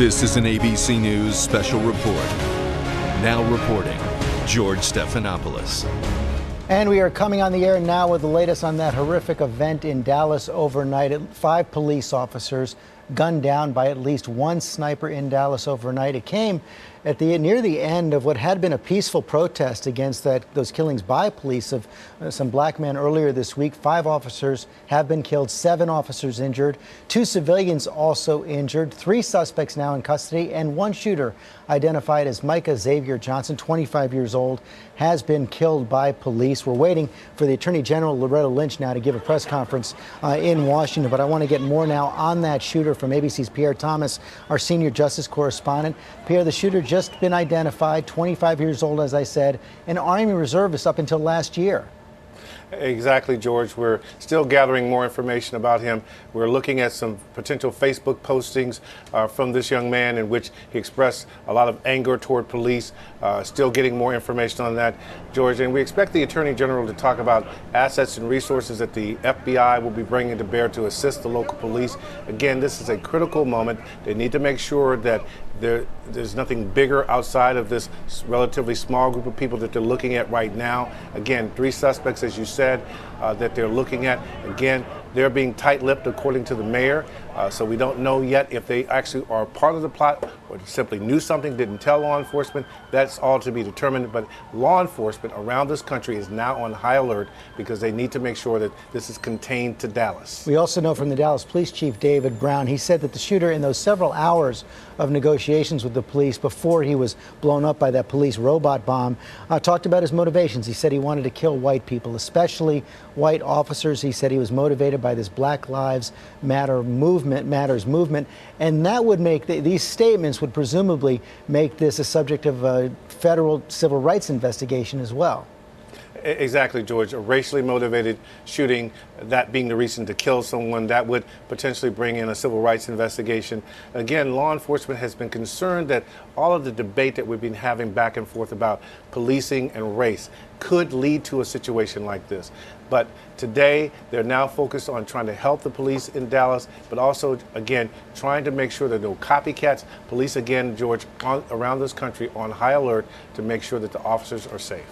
This is an ABC News special report. Now reporting, George Stephanopoulos. And we are coming on the air now with the latest on that horrific event in Dallas overnight. 5 police officers gunned down by at least one sniper in Dallas overnight. It came at near the end of what had been a peaceful protest against those killings by police of some black men earlier this week. 5 officers have been killed, 7 officers injured, 2 civilians also injured, 3 suspects now in custody, and 1 shooter identified as Micah Xavier Johnson, 25 years old, has been killed by police. We're waiting for the Attorney General Loretta Lynch now to give a press conference in Washington, but I want to get more now on that shooter from ABC's Pierre Thomas, our senior justice correspondent. Pierre, the shooter just been identified, 25 years old, as I said, an Army reservist up until last year. Exactly, George. We're still gathering more information about him. We're looking at some potential Facebook postings from this young man in which he expressed a lot of anger toward police. Still getting more information on that, George. And we expect the Attorney General to talk about assets and resources that the FBI will be bringing to bear to assist the local police. Again, this is a critical moment. They need to make sure that there's nothing bigger outside of this relatively small group of people that they're looking at right now. Again, 3 suspects, as you said, that they're looking at. Again, they're being tight-lipped, according to the mayor. So we don't know yet if they actually are part of the plot or simply knew something, didn't tell law enforcement. That's all to be determined. But law enforcement around this country is now on high alert because they need to make sure that this is contained to Dallas. We also know from the Dallas Police Chief David Brown, he said that the shooter, in those several hours of negotiations with the police before he was blown up by that police robot bomb, talked about his motivations. He said he wanted to kill white people, especially white officers. He said he was motivated by this Black Lives Matter movement, and that would make these statements would presumably make this a subject of a federal civil rights investigation as well. Exactly, George. A racially motivated shooting, that being the reason to kill someone, that would potentially bring in a civil rights investigation. Again, law enforcement has been concerned that all of the debate that we've been having back and forth about policing and race could lead to a situation like this. But today, they're now focused on trying to help the police in Dallas, but also, again, trying to make sure there are no copycats. Police, again, George, around this country on high alert to make sure that the officers are safe.